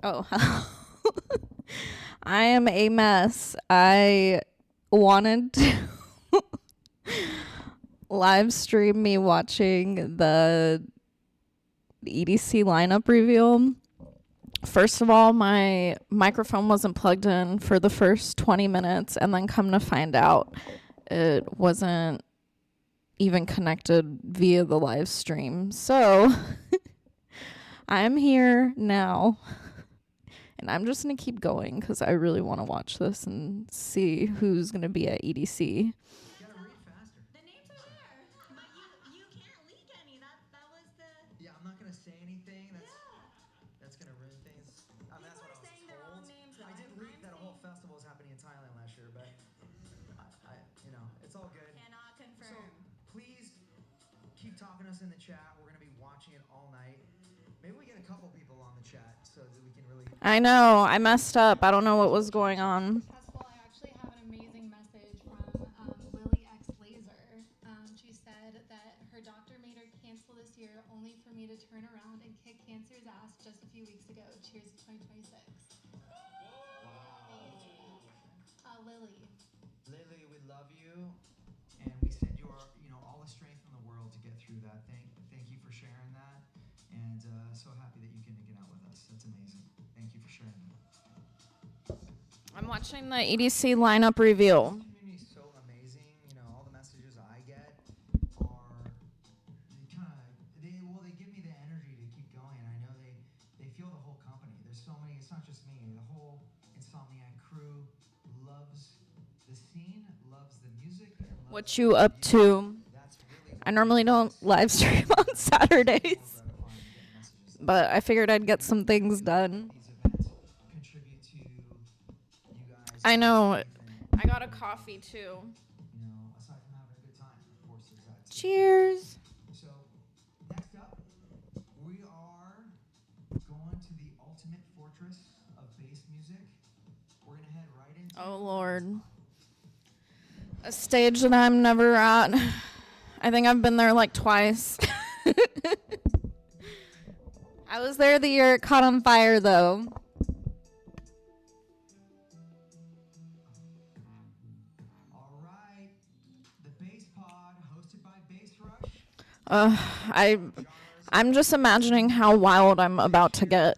Oh, I am a mess. I wanted to live stream me watching the EDC lineup reveal. First of all, my microphone wasn't plugged in for the first 20 minutes, and then come to find out it wasn't even connected via the live stream. So I'm here now, and I'm just going to keep going because I really want to watch this and see who's going to be at EDC. I know, I messed up. I don't know what was going on. I actually have an amazing message from Lily X Laser. She said that her doctor made her cancel this year only for me to turn around and kick cancer's ass just a few weeks ago. Cheers to 2026. Lily. Lily, we love you, and we send you our, all the strength in the world to get through that. Thank you for sharing that, and so happy that you can get out with us. That's amazing. Thank you for sharing that. I'm watching the EDC lineup reveal. This community is so amazing. All the messages I get are they give me the energy to keep going. I know they feel the whole company. There's so many. It's not just me. The whole Insomniac crew loves the scene, loves the music. What you up to? I normally don't live stream on Saturdays, but I figured I'd get some things done. I know. I got a coffee too. Cheers. So next up, we are going to the ultimate fortress of bass music. We're gonna head right into. Oh Lord. A stage that I'm never at. I think I've been there like twice. I was there the year it caught on fire though. All right. The Bass Pod, hosted by Bass Rush. I'm just imagining how wild I'm about to get.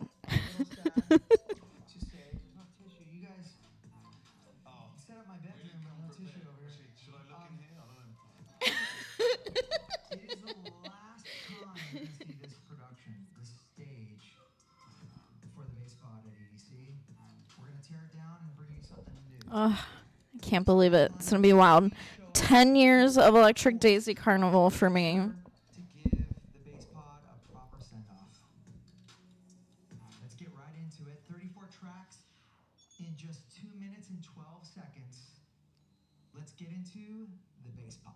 I can't believe it. It's going to be wild. 10 years of Electric Daisy Carnival for me. To give the Bass Pod a proper send-off. Let's get right into it. 34 tracks in just 2 minutes and 12 seconds. Let's get into the Bass Pod.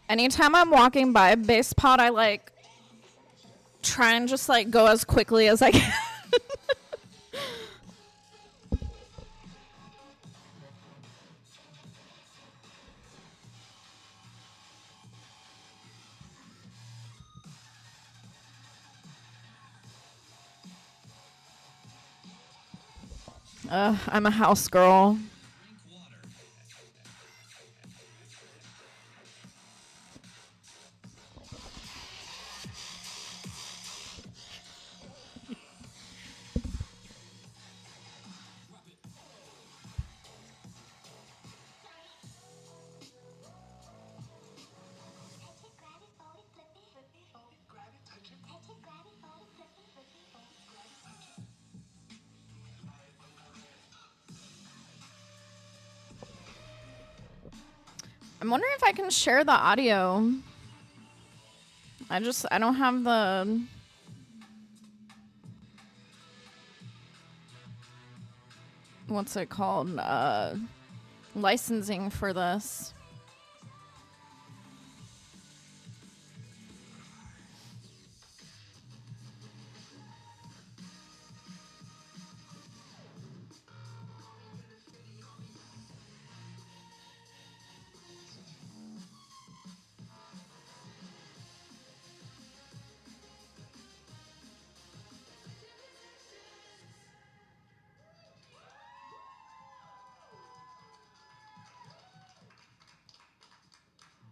Anytime I'm walking by a bass pod, I like try and just like go as quickly as I can. I'm a house girl. I'm wondering if I can share the audio. I don't have the... What's it called? Licensing for this.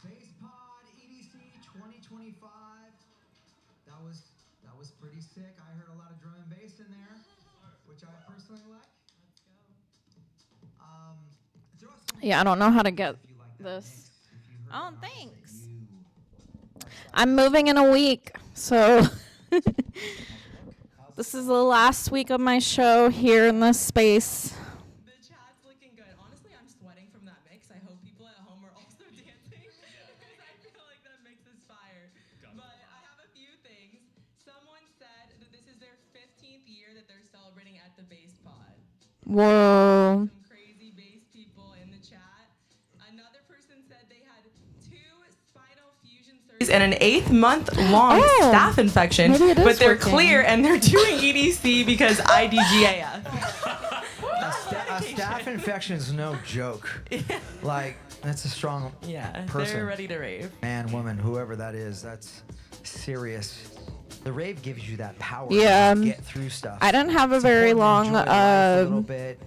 BassPod EDC 2025. That was pretty sick. I heard a lot of drum and bass in there, which I personally like. Throw some Yeah, I don't know how to get if you like that this. mix. If you heard Oh, an artist thanks. that you I'm moving in a week, so this is the last week of my show here in this space. The chat's looking good. Honestly, I'm sweating from that mix. I hope people at home are also dancing because I feel like that mix is fire. But I have a few things. Someone said that this is their 15th year that they're celebrating at the BassPod. Whoa. Some crazy bass people in the chat. Another person said they had 2 spinal fusion surgeries and an 8-month-long staph infection, maybe it is but they're working. clear and they're doing EDC because IDGAF. a staph infection is no joke. Like, that's a strong Yeah, person. they're ready to rave. Man, woman, whoever that is, that's serious. The rave gives you that power Yeah. to get through stuff. I didn't have a It's very important to long, enjoy life a little bit.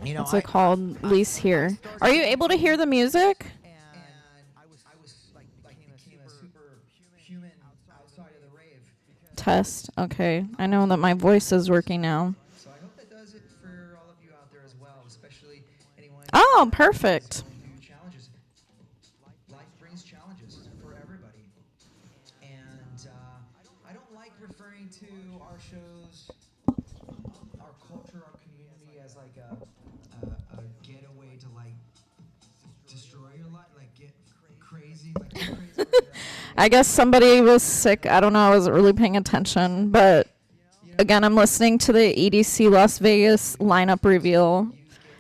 You know, what's it called? Lease here. Are you able to hear the music? And I was like became a super human outside of the rave. Test. Okay. I know that my voice is working now. So I hope that does it for all of you out there as well, especially anyone. Oh, perfect. Going through challenges. Life brings challenges for everybody, and I don't like referring to our shows, our culture, our community as like a getaway to like destroy your life, like get crazy, like get crazy. Like that. I guess somebody was sick. I don't know. I wasn't really paying attention. But again, I'm listening to the EDC Las Vegas lineup reveal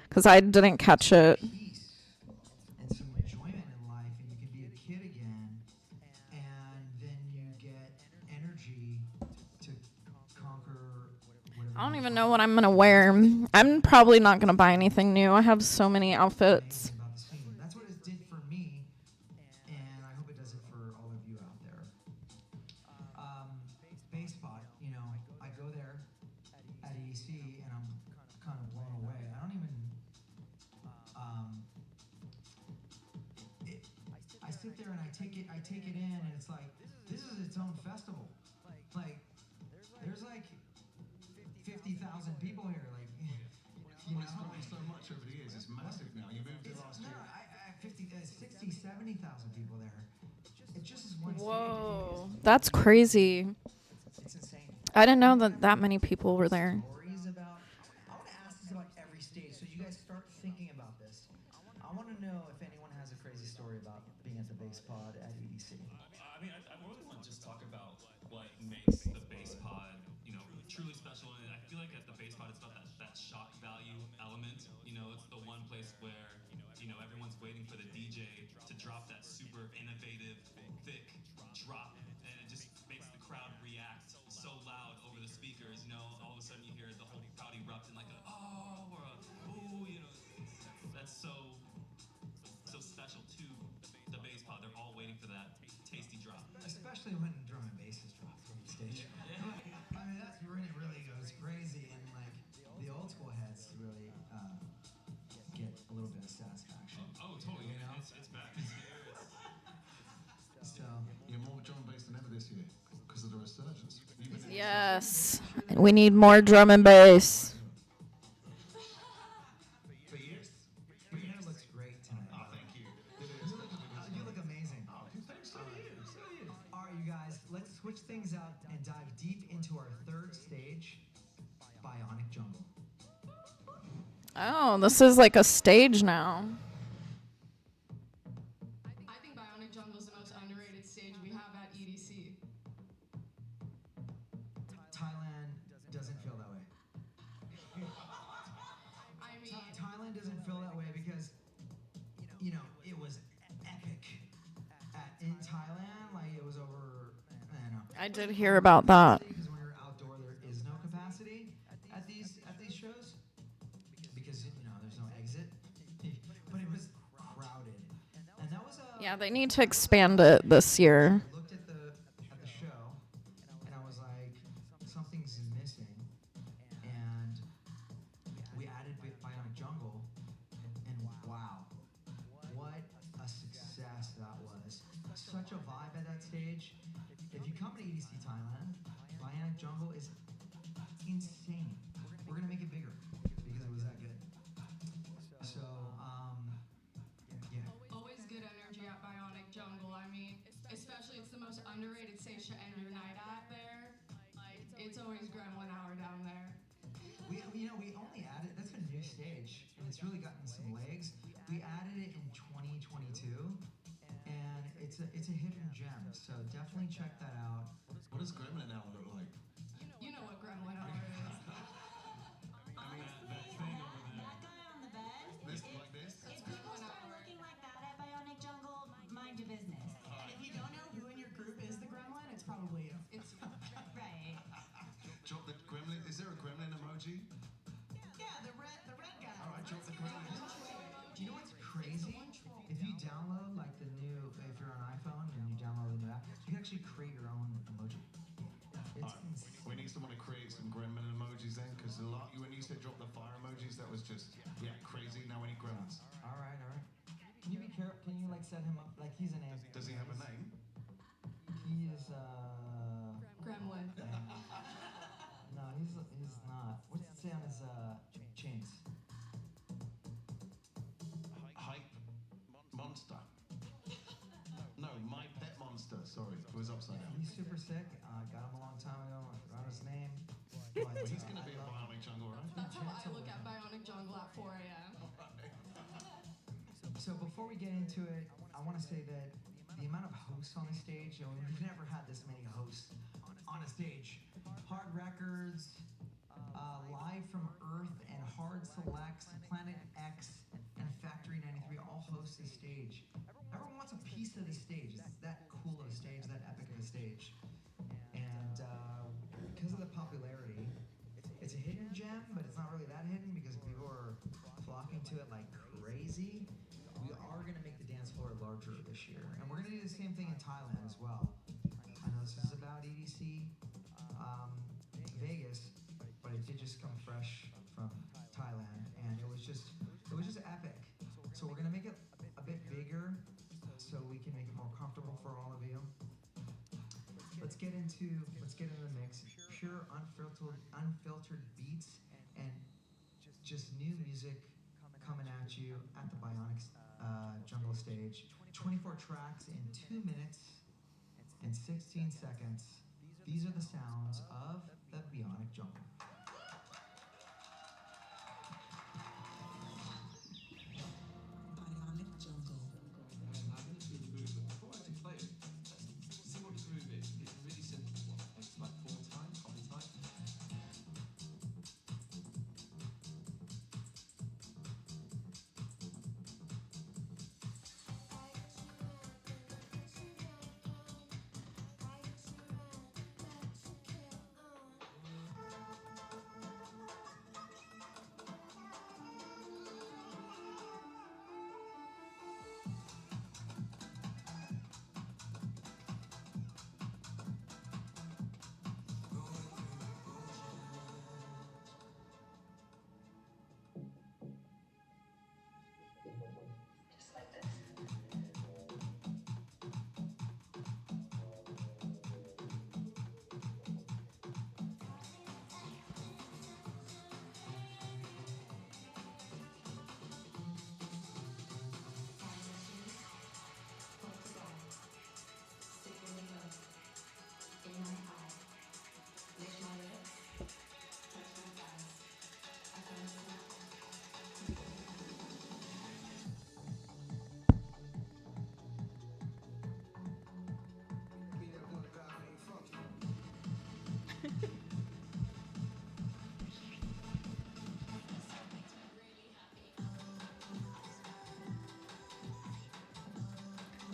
because I didn't catch it. Peace and some enjoyment in life, and you can be a kid again, and then you get energy to conquer whatever. I don't even know what I'm going to wear. I'm probably not going to buy anything new. I have so many outfits. About the scene. That's what it did for me, and I hope it does it for all of you out there. BassPod, you know, I go there at EDC, and I'm kind of blown away. I don't even. I sit there and I take it in, and it's like this is its own festival. Like, there's like 50,000 people here. Like, you know. It's grown so much over the years. It's massive now. You moved it last No, year. I 50, 60, 70,000 people there. It just is one Whoa. That's crazy. stage. It's insane. I didn't know that that many people were there. Stories about. I want to ask this about every stage, so you guys start thinking about this. I want to know if anyone has a crazy story about being at the BassPod at EDC. I mean, I really want to just talk about what makes the BassPod, you know, truly special. And I feel like at the BassPod, it's about that shock value element. You know, it's the one place where, you know, everyone's waiting for the DJ to drop that super innovative, thick drop, and it just makes the crowd react so loud over the speakers. You know, all of a sudden you hear the whole crowd erupt in like a oh or a ooh. You know, that's so special to the BassPod. They're all waiting for that tasty drop. Especially when drum and bass is dropped from the stage. I mean, that's when it really goes crazy, and like the old school heads really get a little bit of satisfaction. Oh, totally. You know? It's back. It's here. So, You're more drum and bass than ever this year because of the resurgence. You've been Yes. We need more drum and bass. for years. your hair looks great tonight. Oh, thank you. It is. You look amazing. Oh, thanks. So do you. So do you. All right, you guys, let's switch things up and dive deep into our third stage, Bionic Jungle. Oh, this is like a stage now. I did hear about that. Because when you're outdoor, there is no capacity at these shows because there's no exit. But it was crowded, and that was a. Yeah, they need to expand it this year. I looked at the show, and I was like, something's missing, and we added Bionic Jungle, and wow, what a success that was! Such a vibe at that stage. If you come to EDC Thailand, Bionic Jungle is insane. We're gonna make it bigger because it was that good. So, yeah. Always good energy at Bionic Jungle. I mean, especially it's the most underrated stage to end your night at there. Like, it's always Gremlin Hour down there. We only added, that's a new stage, and it's really gotten some legs. We added it in 2022, and it's a hidden gem, so definitely check that out. What does Gremlin Hour look like? You know what Gremlin Hour is. That guy on the bed? This like this? If people start looking like that at Bionic Jungle, mind your business. And if you don't know who in your group is the Gremlin, it's probably you. It's Right. Drop the gremlin. Is there a gremlin emoji? yeah, the red guy. All right, drop the gremlin. Do you know what's crazy? If you download if you're on iPhone and you download the new app, you can actually create your own emoji. It's insane. We need someone to create some gremlin emojis then, because when you said drop the fire emojis, that was just crazy. Now we need gremlins. All right. Can you be careful? Can you set him up? Like he's an ant. Does he have a name? He is Gremlin. No, he's not. What's it say on his chains? Hype monster. No, my pet monster. Sorry, it was upside down. He's super sick. Got him a long time ago. I forgot his name. But he's gonna be a Bionic Jungle, right? That's how I look at Bionic Jungle at 4 a.m. So before we get into it, I want to say that the amount of hosts on the stage, we've never had this many hosts on a stage. Hard Records, Live from Earth, and Hard Selects, Planet X, and Factory 93 all host the stage. Everyone wants a piece of the stage. It's that cool of a stage, that epic of a stage. And because of the popularity, it's a hidden gem, but it's not really that hidden because people are flocking to it like crazy. We are going to make the dance floor larger this year. And we're going to do the same thing in Thailand as well. I know this is about EDC Vegas, but it did just come fresh from Thailand, and it was just epic. So we're going to make it a bit bigger so we can make it more comfortable for all of you. Let's get into the mix. Pure unfiltered beats and just new music coming at you at the Bionic Jungle stage. 24 tracks in 2 minutes and 16 seconds. These are the sounds of the Bionic Jungle. Bionic Jungle. I'm going to do the movement. Before I actually play it, let's see what this move is. It's a really simple one. It's like 4 times, 5 times.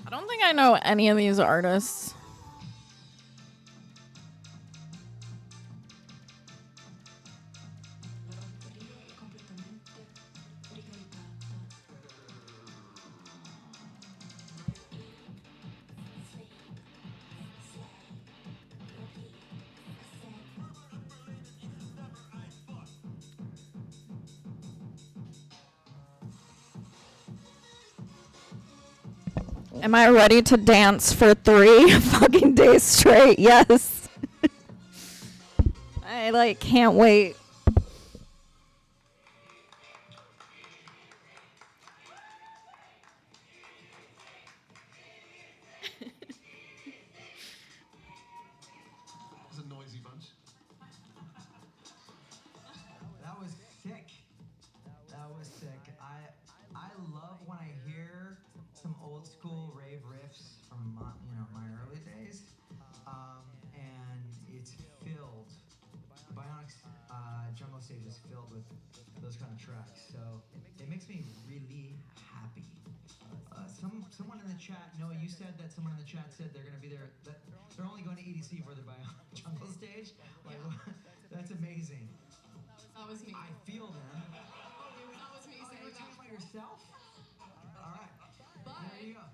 I don't think I know any of these artists. Am I ready to dance for 3 fucking days straight? Yes. I like can't wait. It's a noisy bunch. That was sick. That was sick. I love when I hear some old school rave riffs from my early days, and it's filled. The Bionics Jungle stage is filled with those kind of tracks, so it makes me really happy. Someone in the chat, Noah, you said that someone in the chat said they're gonna be there. That they're only going to EDC for the Bionic Jungle stage. Like, that's amazing. That was me. I feel them. That was me You saying were talking that. about yourself? All right. But, There you go.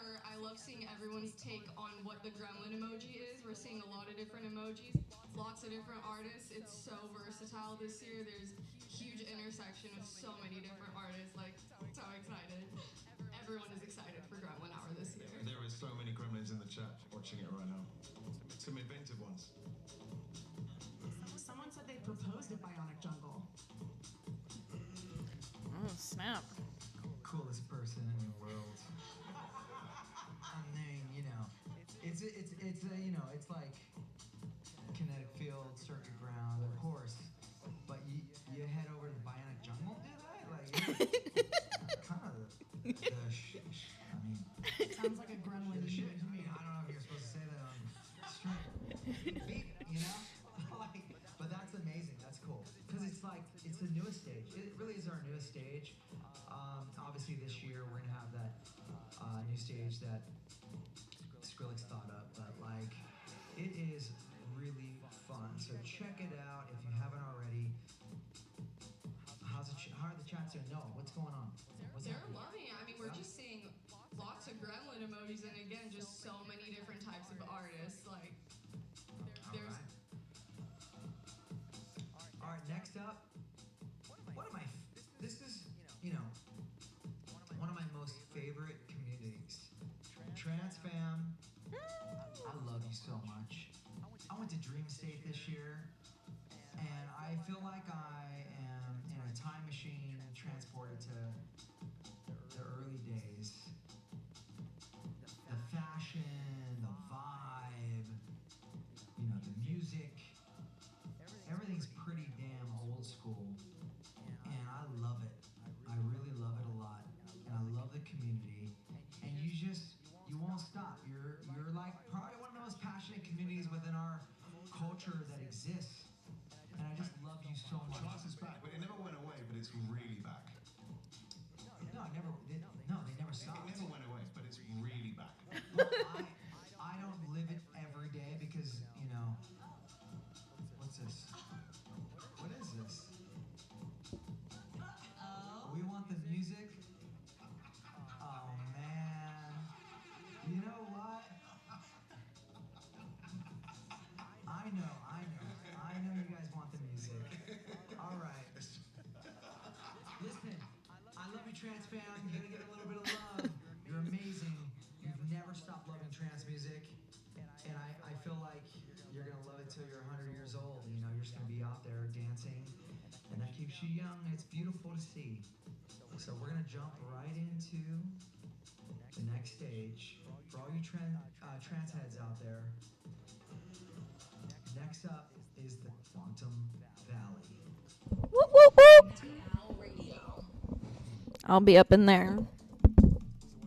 however, I love seeing everyone's take on what the gremlin emoji is. We're seeing a lot of different emojis, lots of different artists. It's so versatile this year. There's huge intersection of so many different artists. Like, so excited. Everyone is excited for Gremlin Hour this year. There is so many gremlins in the chat watching it right now. Some inventive ones. Someone said they proposed at Bionic Jungle. Oh, snap. Coolest person in the world. I mean, it's like kinetic field, circuit ground, of course. But you head over to the Bionic Jungle, do that? Like, kind of Sounds like a gremlin. the shit. I mean, I don't know if you're supposed to say that on stream. Beep, like, but that's amazing. That's cool. Because it's the newest stage. It really is our newest stage. Obviously this year we're gonna have that new stage that Skrillex thought up, but like, it is really fun. So check it out if you haven't already. How are the chats doing? No, what's going on? What's They're happening? loving it. I mean, we're just seeing lots of gremlin emojis, and again, just so many different types of artists. Like, there's. All right, next up, this is, one of my most favorite communities. Trans fam, I love you so much. I went to Dream State this year, and I feel like I am in a time machine transported to the early days. The fashion, the vibe, the music, everything's pretty damn old school, and I love it. I really love it a lot, and I love the community, and you won't stop. You're like probably one of the most passionate communities within our culture that exists, and I just love you so much. Class is back, but it never went away, but it's really back. No, they never stopped. It never went away, but it's really back. Well, I don't live it every day because, what's this? What is this? We want the music. Oh man. You know what? I know you guys want the music. All right. Listen, I love you, trans fam. You're gonna get a little bit of love. You're amazing. You've never stopped loving trans music, and I feel like you're gonna love it till you're 100 years old. You're just gonna be out there dancing, and that keeps you young. It's beautiful to see. So we're gonna jump right into the next stage for all you trans heads out there. Next up is the Quantum Valley. Whoop, whoop, whoop. I'll be up in there.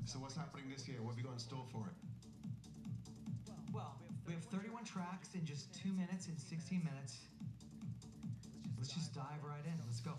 So what's happening this year? What have you got in store for it? Well, we have 31 tracks in just 2 minutes and 16 minutes. Let's just dive right in. Let's go.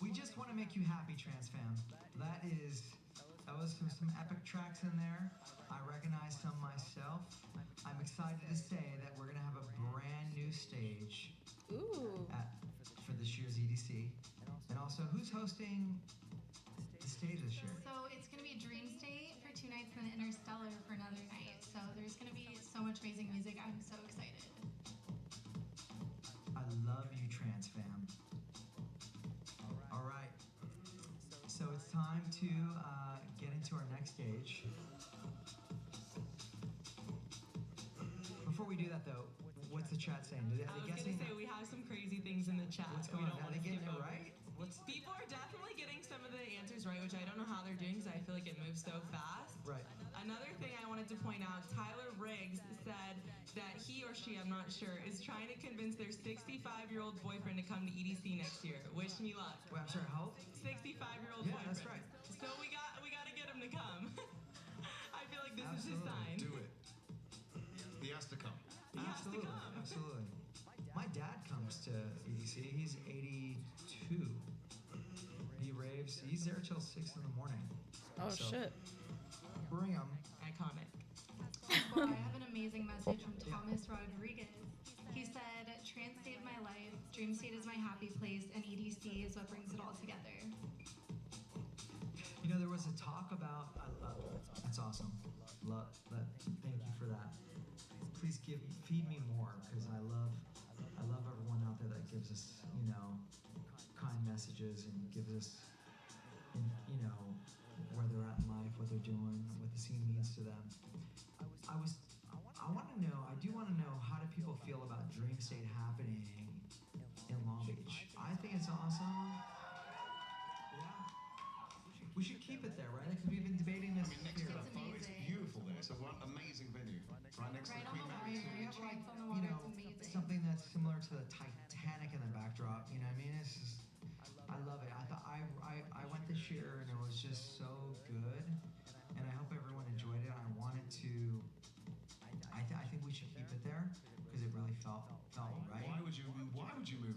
We just want to make you happy, trans fam. That was some epic tracks in there. I recognize some myself. I'm excited to say that we're gonna have a brand new stage Ooh. for this year's EDC. And also, who's hosting the stage this year? So it's going to be Dream State for 2 nights and Interstellar for another night. So there's going to be so much amazing music. I'm so excited. I love you, trans fam. All right. So it's time to get into our next stage. Before we do that, though, what's the chat saying? Are I they was guessing? gonna say we have some crazy things in the chat. What's that we going on? don't Are wanna they getting skip it over. right? People are definitely getting some of the answers right, which I don't know how they're doing because I feel like it moves so fast. Right. Another thing I wanted to point out, Tyler Riggs said that he or she, I'm not sure, is trying to convince their 65-year-old boyfriend to come to EDC next year. Wish me luck. Wait, I'm sorry, how old? 65-year-old Yeah, boyfriend. that's right. So we got to get him to come. I feel like this is his Absolutely. sign. Do it. He has to come. He has to Absolutely, come. absolutely. My dad comes to EDC. He's 82. He raves. He's there till 6 in the morning. Oh, So, shit. Bring him. Iconic. Well, I have an amazing message from Thomas Rodriguez. He said, "Trans saved my life. Dream State is my happy place, and EDC is what brings it all together." You know, there was a talk about. That's awesome. Thank you for that. Please feed me more, because I love everyone out there that gives us, kind messages and gives us, where they're at in life, what they're doing, what the scene means to them. I do want to know, how do people feel about Dream State happening in Long Beach? I think it's awesome. Yeah. We should keep it there, right? Because we've been debating this. I mean, next to here. the boat, it's beautiful there. It's an amazing venue. Right next to Right the on Queen the Mary. water, We have, trance on the you water, know, it's amazing. something that's similar to the Titanic in the backdrop. You know what I mean? It's just, I love it. I thought I went this year and it was just so good, and I hope everyone enjoyed it. I wanted to. I think we should keep it there because it really felt right. Why would you move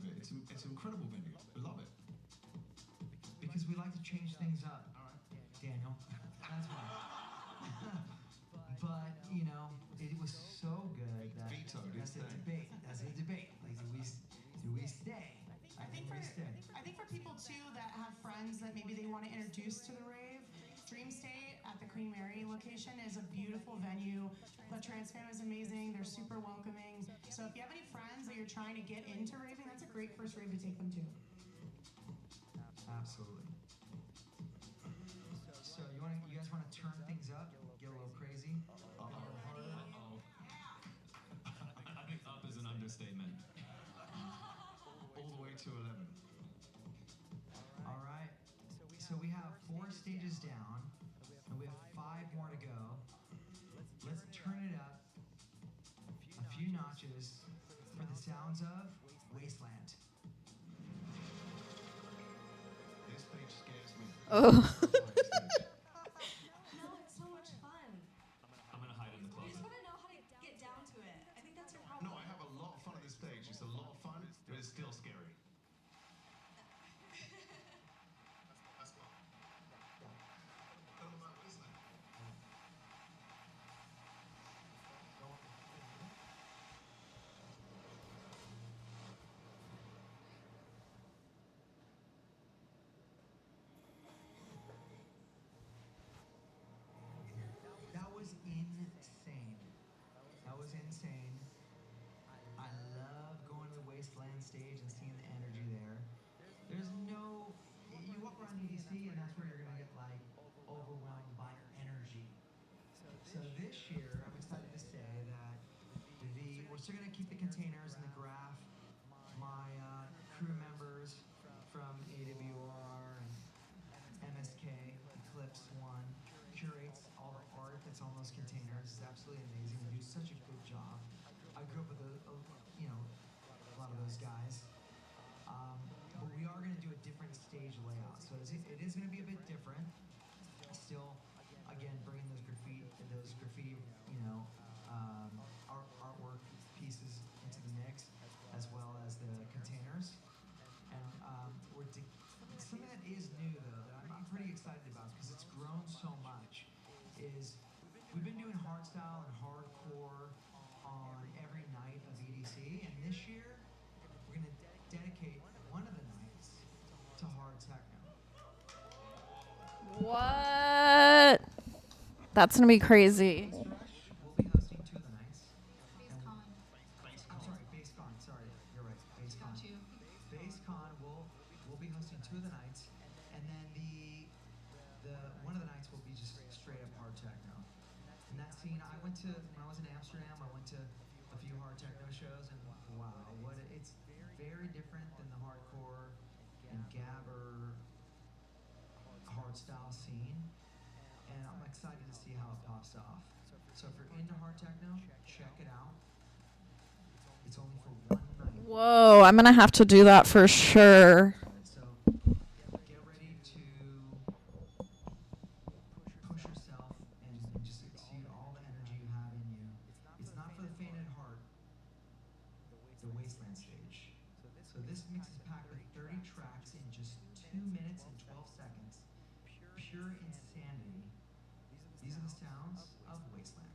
it? It's an incredible venue. I love it. Because we like to change things up. All right. Daniel. That's why. But, it was so good that Vetoed, that's a it's debate. That's a debate. Like, do we stay? I think for people too that have friends that maybe they want to introduce to the rave, Dream State at the Queen Mary location is a beautiful venue. The trans fam is amazing. They're super welcoming. So if you have any friends that you're trying to get into raving, that's a great first rave to take them to. Absolutely. So you guys want to turn things up, get a little crazy? I think up is an understatement. All the way to 11. All right. So we have 4 stages down, and we have 5 more to go. Let's turn it up a few notches for the sounds of Wasteland. This stage scares me. Oh. No, it's so much fun. I'm gonna hide in the You closet. just want to know how to get down to it. I think that's your problem. No, I have a lot of fun at this stage. It's a lot of fun, but it's still scary. That's fun. Tell them about Wasteland. That was insane. That was insane. I love going to the Wasteland stage and seeing the energy there. There's no, you walk around EDC and that's where you're gonna get overwhelmed by energy. So this year, I'm excited to say that we're still gonna keep the containers and the graph. My crew members from AWR and MSK, Eclipse One, curates all the art that's on those containers. It's absolutely amazing. They do such a good job. I grew up with a lot of those guys. But we are going to do a different stage layout. So it is going to be a bit different. Still, again, bringing those graffiti, artwork pieces into the mix, as well as the containers. And some grown so much is we've been doing hardstyle and hardcore on every night of EDC, and this year we're going to dedicate one of the nights to hard techno. What? That's gonna be crazy. We'll be hosting two of the nights. BassCon. I'm sorry, BassCon. Sorry, you're right. BassCon. Got you. BassCon we'll be hosting two of the nights, and then the one of the nights will be just straight up hard techno. And that scene, when I was in Amsterdam, I went to a few hard techno shows, and wow, it's very different than the hardcore and gabber hardstyle scene. And I'm excited to see how it pops off. So if you're into hard techno, check it out. It's only for one night. Whoa, I'm gonna have to do that for sure. So get ready to push yourself and just exude all the energy you have in you. It's not for the faint at heart. The Wasteland stage. So this mix is packed with 30 tracks in just 2 minutes and 12 seconds. Pure insanity. These are the sounds of Wasteland.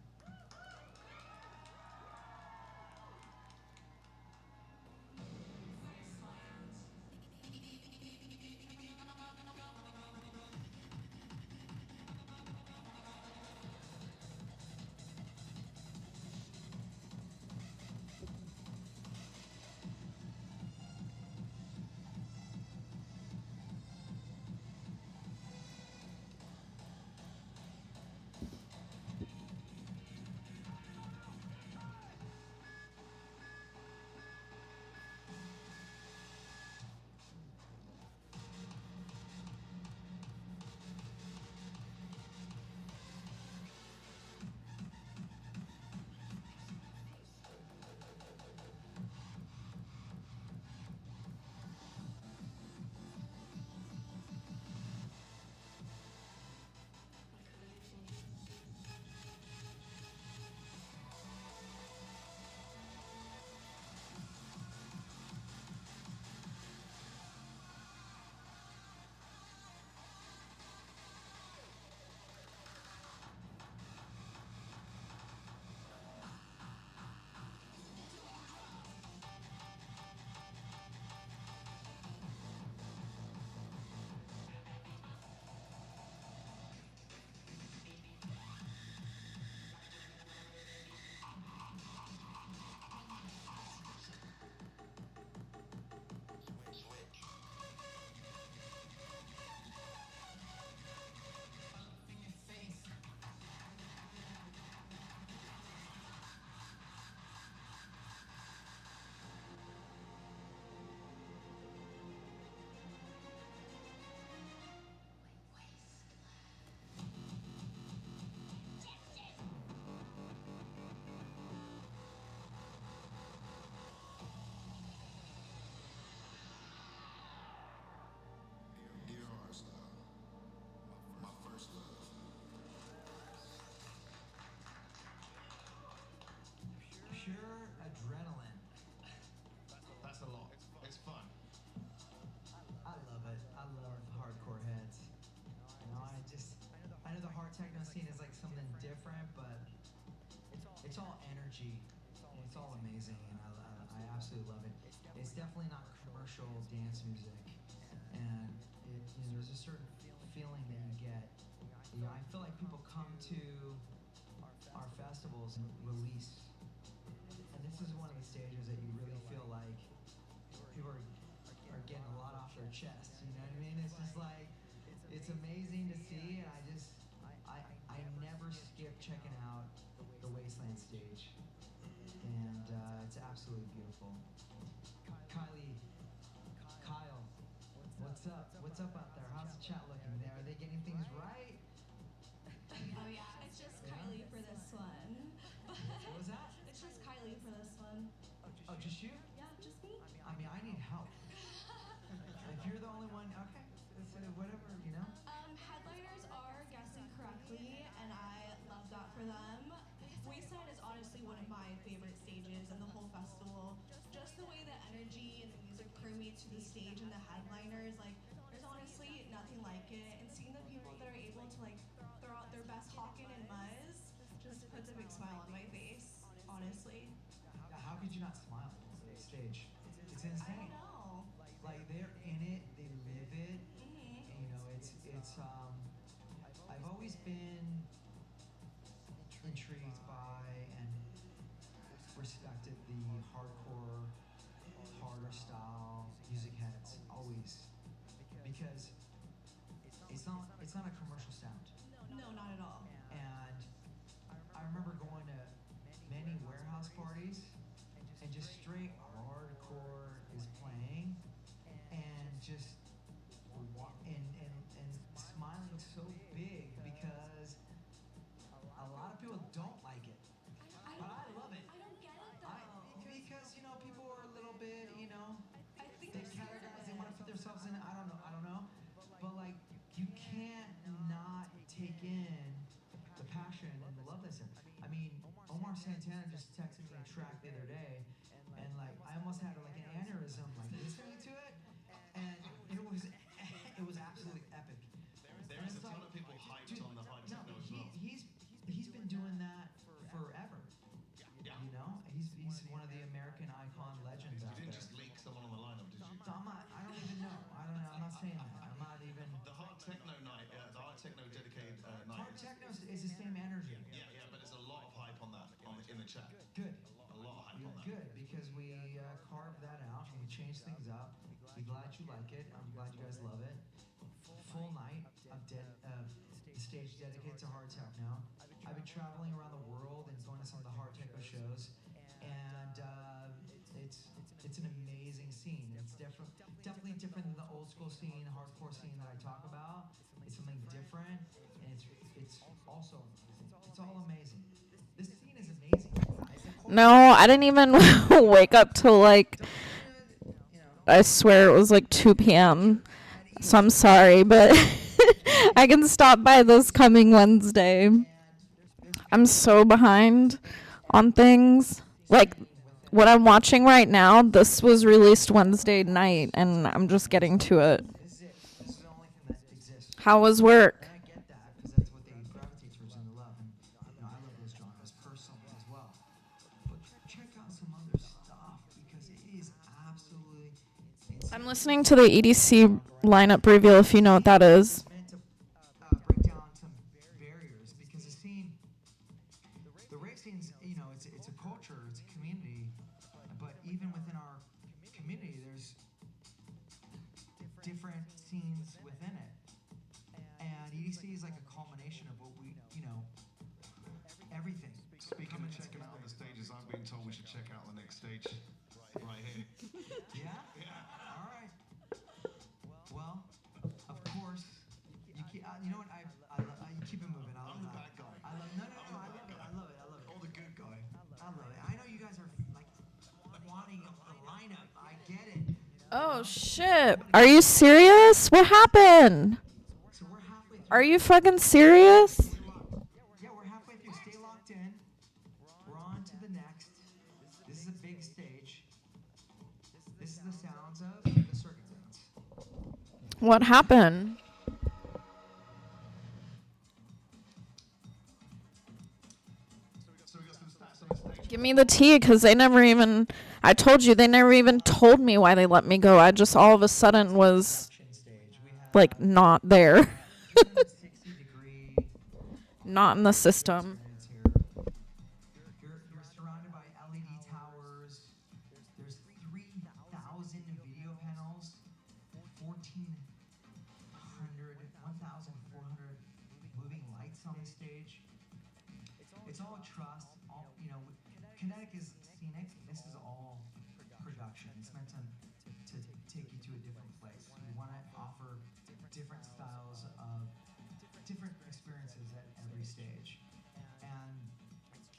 Pure adrenaline. That's a lot. It's fun. I love it. I love hardcore heads. You know, I know the hard techno scene is like something different, but it's all energy and it's all amazing, and I absolutely love it. It's definitely not commercial dance music, and there's a certain feeling that you get. You know, I feel like people come to our festivals and release. And this is one of the stages that you really feel like people are getting a lot off their chest. You know what I mean? It's just like, it's amazing to see, and I never skip checking out the Wasteland stage. And it's absolutely beautiful. Kyle, what's up? What's up out there? How's the chat looking there? Are they getting things right? Oh yeah, it's just Kylie for this one. What was that? It's just Kylie for this one. Oh, just you? Yeah, just me. I mean, I need help. If you're the only one, okay, whatever, you know? Headliners are guessing correctly, and I love that for them. Wasteland is honestly one of my favorite stages in the whole festival. Just the way the energy and the music permeates to the stage and the headliners, like, there's honestly nothing like it. And seeing the people that are able to, like, puts a big smile on my face, honestly. How could you not smile on the stage? It's insane. I don't know. Like they're in it, they live it. Mm-hmm. You know, it's I've always been intrigued by and respected the hardcore, harder style music heads always, because it's not a commercial sound. No, not at all. And I remember going to many warehouse parties and just straight hardcore is playing and just and smiling so big because a lot of people don't like it. But I love it. I don't get it though. Because you know people are a little bit, you know, I think they there's categorize, they want to put themselves in. I don't know. But like you can't not take in the passion and the love that's there. I mean, Omar Santana just texted me a track the other day, and like I almost had like an aneurysm like listening to it, and it was absolutely epic. There is a ton of people hyped on the high techno as well. He's been doing that forever. Yeah. You know, he's one of the American icon legends You out didn't there. just leak someone on the lineup, did you? So I don't even know. I'm not saying that. I'm not even. The hard techno night, the hard techno dedicated night. Hard techno is the same energy. Yeah, but there's a lot of hype on that in the chat. Good. A lot of hype on that. Good, because we carved that out and we changed things up. We're glad you like it. I'm glad you guys love it. Full night of the stage dedicated to hard techno. I've been traveling around the world and going to some of the hard techno shows, and it's an amazing scene. It's definitely different than the old school scene, hardcore scene that I talk about. It's something different, and it's also amazing. It's all amazing. This scene is amazing, guys. No, I didn't even wake up till like, I swear it was like 2 p.m. So I'm sorry, but I can stop by this coming Wednesday. I'm so behind on things. Like, what I'm watching right now, this was released Wednesday night, and I'm just getting to it. This is it. This is the only thing that exists. How was work? And I get that because that's what they gravitate towards and love. And you know, I love those genres personally as well. But check out some other stuff because it is absolutely insane. I'm listening to the EDC lineup reveal, if you know what that is. It's meant to break down some barriers because the scene, the rave scene's, you know, it's a culture, it's a community, but even within our community, there's different scenes within it. And EDC is like a culmination of what we, you know, everything. Speaking of checking out the stages, I'm being told we should check out the next stage right here. Yeah? Yeah. All right. Well, of course, you know what, you keep it moving. I'm the bad guy. I love it. Or the good guy. I love it. I know you guys are like wanting a lineup. I get it. Oh, shit. Are you serious? What happened? So we're halfway through. Are you fucking serious? Yeah, we're halfway through. Stay locked in. We're on to the next. This is a big stage. This is the sounds of the circuit sounds. What happened? So we got some stats on the stage. Give me the tea, because they never even, I told you, they never even told me why they let me go. I just all of a sudden was, Production stage. We have like, not there. 360-degree Not in the system. experience here. You're surrounded by LED towers. There's 3,000 video panels, 1,400 moving lights on the stage. It's all trust. All, you know, Kinetic is scenic. This is all production. It's meant to take you to a different place. We want to offer different styles of different experiences at every stage, and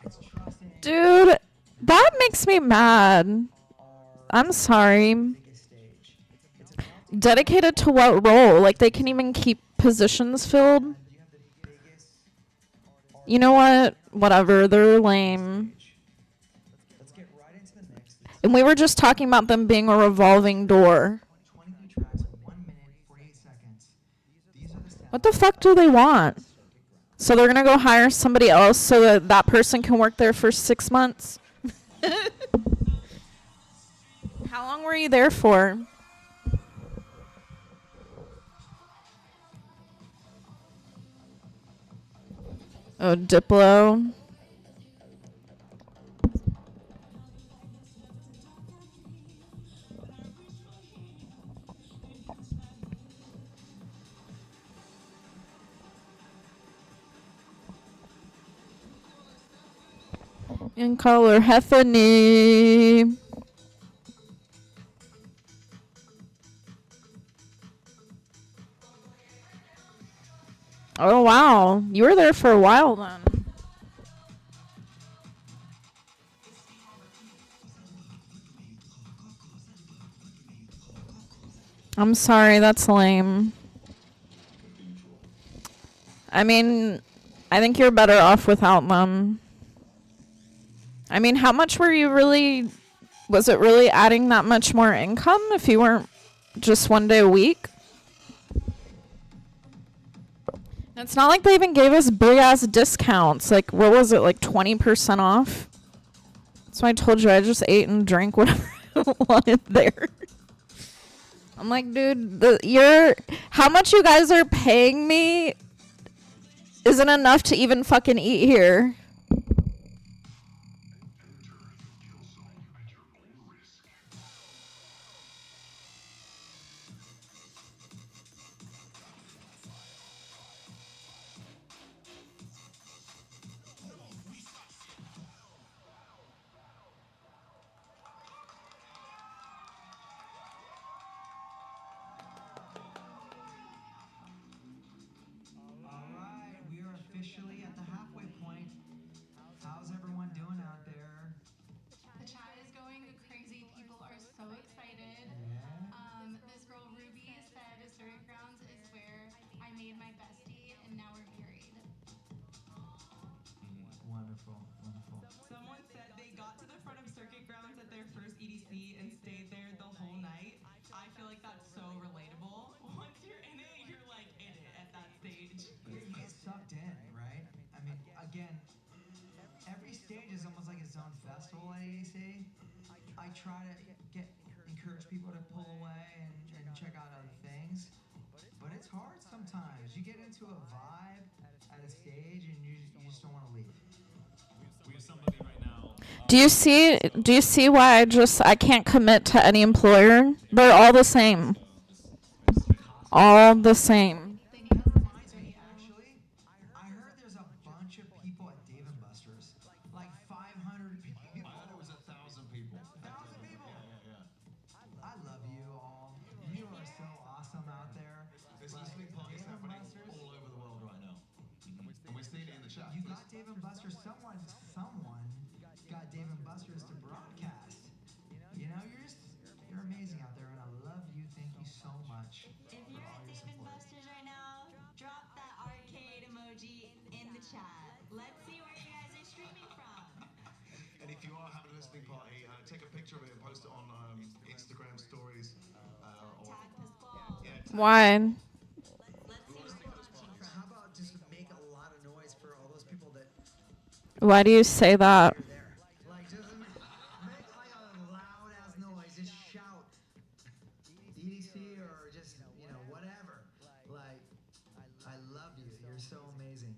it's trust. Dude, that makes me mad. I'm sorry. Biggest stage. It's about Dedicated to what role? Like, they can even keep positions filled? you have the biggest You know what? Whatever. They're lame. Let's get right into the mix. And we were just talking about them being a revolving door. 23 tracks, 1 minute, 48 seconds. These are the sounds What the fuck do they want? of circuit ground. So they're gonna go hire somebody else so that that person can work there for 6 months. How long were you there for? Oh, Diplo. In color, Heffany. Oh, wow. You were there for a while then. I'm sorry, that's lame. I mean, I think you're better off without them. I mean, how much were you really... Was it really adding that much more income if you weren't just 1 day a week? It's not like they even gave us big-ass discounts. Like, what was it, like 20% off? So I told you I just ate and drank whatever I wanted there. I'm like, dude, how much you guys are paying me isn't enough to even fucking eat here. Officially at the halfway point. How's everyone doing out there? The chat is going crazy. People are so excited. Yeah. This girl Ruby said Circuit Grounds is where I made my bestie and now we're married. Wonderful, wonderful. Someone said they got to the front of Circuit Grounds at their first EDC and stayed there the whole night. I feel like that's so relatable. Once you're in it, you're like in it at that stage. You get sucked in, right? I mean, again, every stage is almost like its own festival at EDC. I try to encourage people to pull away and check out other things, but it's hard sometimes. You get into a vibe at a stage and you just don't want to leave. We have somebody right now. Do you see why I can't commit to any employer? They're all the same. All the same. Reminds me, actually, I heard there's a bunch of people at Dave & Buster's. Like 500 people. I heard it was 1,000 people. 1,000 people? Yeah. I love you all. You are so awesome out there. There's listening parties happening all over the world right now. And we're seeing it in the chat. You got Dave & Buster's. Someone got Dave & Buster's to broadcast. You know, you're amazing out there, and I love you. Thank you so much. If you're at Dave & Buster's right now, drop that arcade emoji in the chat. Let's see where you guys are streaming from. And if you are having a listening party, take a picture of it and post it on Instagram stories. Or, Tag Pasquale. yeah, Why? Let's see where you're watching from. How about just make a lot of noise for all those people that Why do you say that? are there? Like, just make like a loud ass noise. Just shout EDC or just, whatever. Like, I love you. You're so amazing.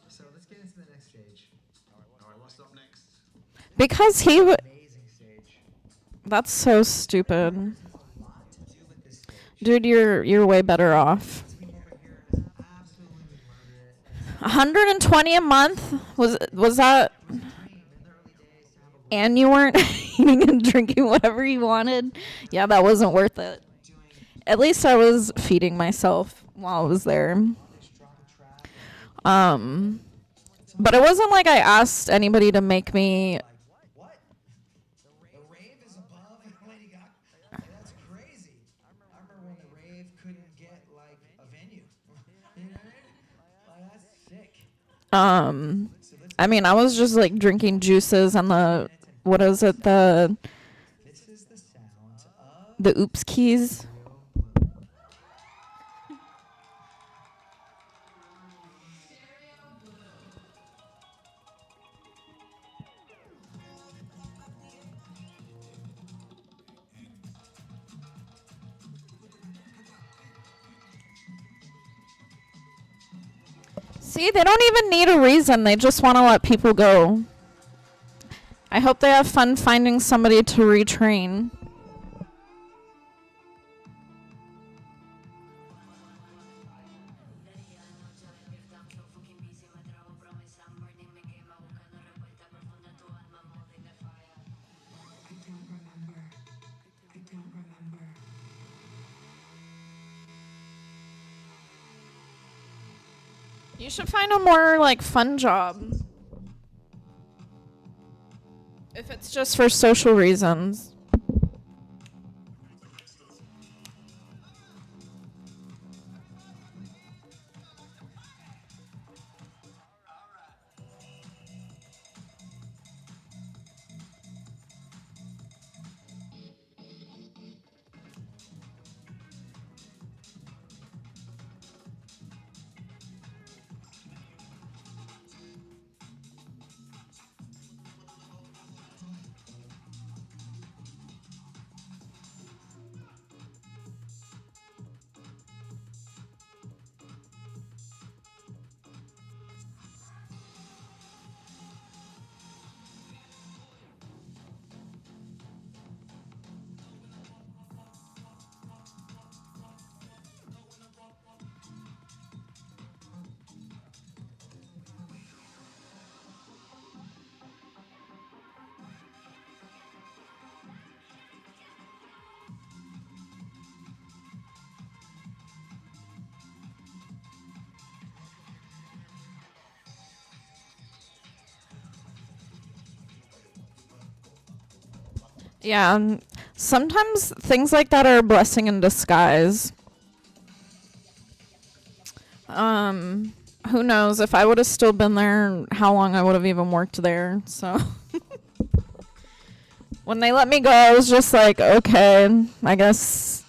So let's get into the next stage. all right, what's up next? Because he would. Amazing stage. That's so stupid. There's a lot to do with this stage. Dude, you're way better off. This team over here has absolutely murdered it. 120 a month? Was that? It was a dream in the early days to have a And you weren't eating and drinking whatever you wanted? Yeah, that wasn't worth it. doing At least I was feeding myself while I was there. this drop a track. But it wasn't like I asked anybody to make me. Like, what? The rave is above Lady Gaga? That's crazy. I remember when the rave couldn't get, like, a venue. You know what I mean? Like, that's sick. I mean, I was just like drinking juices and what is it, the This is the sound of oops keys. See, they don't even need a reason. They just want to let people go. I hope they have fun finding somebody to retrain. You should find a more, like, fun job. If it's just for social reasons. Yeah, sometimes things like that are a blessing in disguise. Who knows? If I would have still been there, how long I would have even worked there. So when they let me go, I was just like, okay, I guess.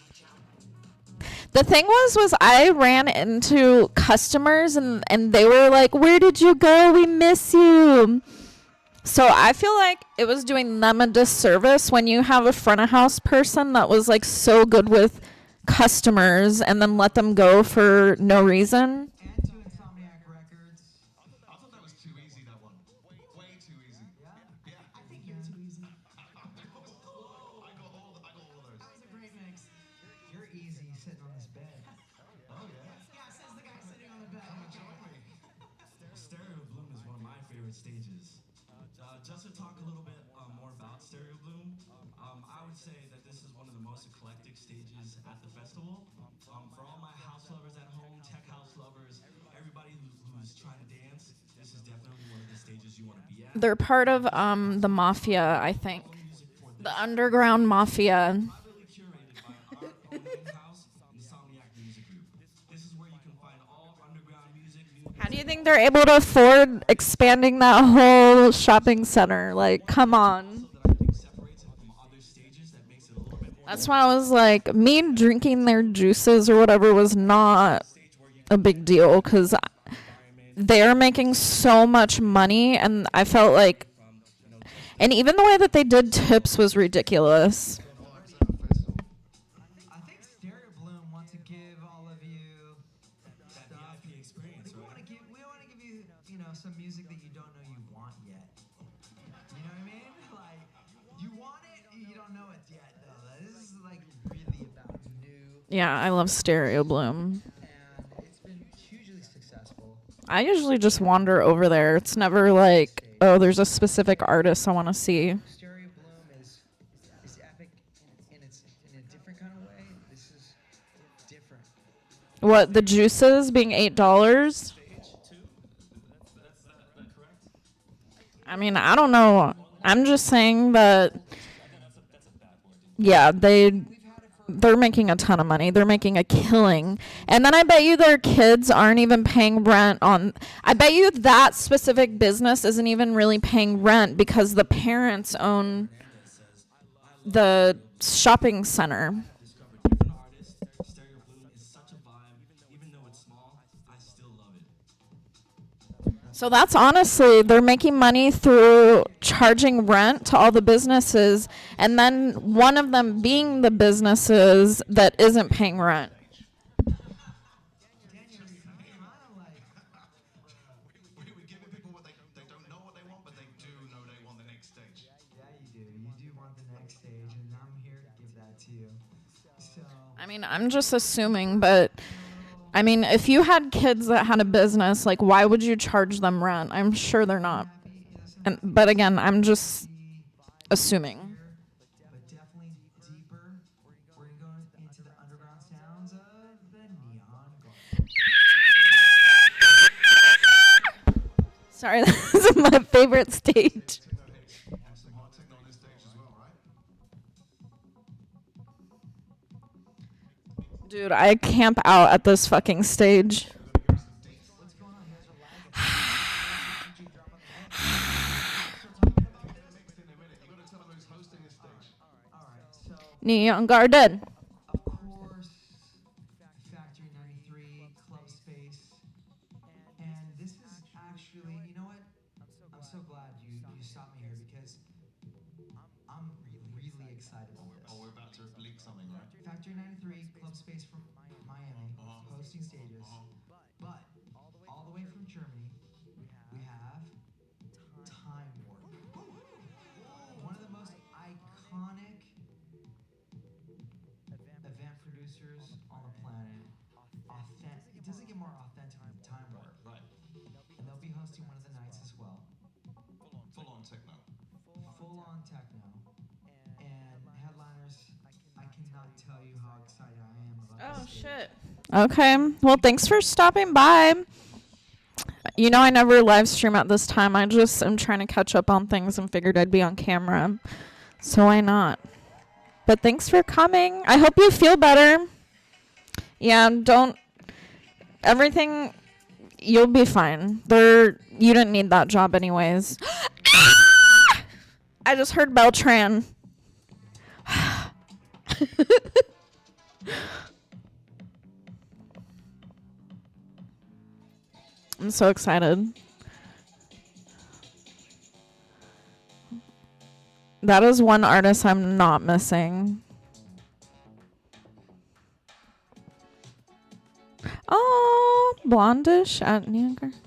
The thing was I ran into customers and they were like, where did you go? We miss you. So I feel like it was doing them a disservice when you have a front of house person that was like so good with customers and then let them go for no reason. And to Insomniac Records. I thought that was too easy, that one. Way too easy. Yeah? I think you're too easy. I got all of those. That was a great mix. You're easy sitting on this bed. Oh, yeah? Yeah, says the guy sitting on the bed. Join me. Stereo Bloom is one of my favorite stages. Just to talk a little bit more about Stereo Bloom, I would say that this is one of the most eclectic stages at the festival. For all my house lovers at home, tech house lovers, everybody who's trying to dance, this is definitely one of the stages you want to be at. They're part of the mafia, I think. The underground mafia. Privately curated by our own in-house Insomniac Music Group. This is where you can find all underground music. How do you think they're able to afford expanding that whole shopping center? Like, come on. That's why I was like, me drinking their juices or whatever was not a big deal because they're making so much money and I felt like, and even the way that they did tips was ridiculous. I think Stereo Bloom wants to give all of you That VIP experience, we right? want to give you, some music that you don't know you want yet. You know what I mean? Like, you want it, you don't know it yet, though. This is like really about new, Yeah, I love Stereo Bloom. and it's been hugely successful. I usually just wander over there. It's never like, oh, there's a specific artist I want to see. Stereo Bloom is epic in a different kind of way. This is different. What, the juices being $8? I mean, I don't know. I'm just saying that, yeah, they're making a ton of money. They're making a killing. And then I bet you their kids aren't even paying rent on, I bet you that specific business isn't even really paying rent because the parents own the shopping center. Discover different artists. Stereo Bloom is such a vibe. Even though it's small, I still love it. So that's honestly, they're making money through charging rent to all the businesses, and then one of them being the businesses that isn't paying rent. Daniel, you kind of like to you. So I mean, I'm just assuming, but I mean, if you had kids that had a business, like, why would you charge them rent? I'm sure they're not. But again, I'm just assuming. but definitely deeper. We're gonna go into the underground sounds of the Neon Garden. Sorry, this is my favorite stage. Have some hot techno on this stage as well, right? Dude, I camp out at this fucking stage. What's going on? You guys are live. DJ drop on the Next in a minute. You got to tell them who's hosting this stage. All right. So Neon Garden. of course, Factory 93 Club Space, and this is actually, you know what? I'm so glad you stopped me here because I'm really excited about this. Oh, we're about to leak something, right? Factory 93 Club Space from Miami, hosting stages, but all the way from Germany, we have Time Warp, one of the most iconic event producers on the planet. It doesn't get more authentic than Time Warp. Right. And they'll be hosting one of the nights as well. Full on techno. Full on techno. And headliners, I cannot tell you how excited I am about this stage. Shit. Okay. Well, thanks for stopping by. You know, I never live stream at this time. I just am trying to catch up on things and figured I'd be on camera. So why not? But thanks for coming. I hope you feel better. Yeah, everything, you'll be fine. You didn't need that job anyways. I just heard Beltran. I'm so excited. That is one artist I'm not missing. Oh, blondish at Neon Garden.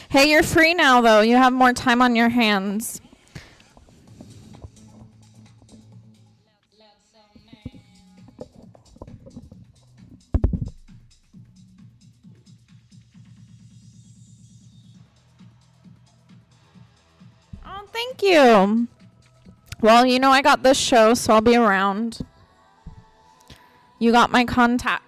Hey, you're free now, though. You have more time on your hands. Oh, thank you. Well, you know I got this show, so I'll be around. You got my contact.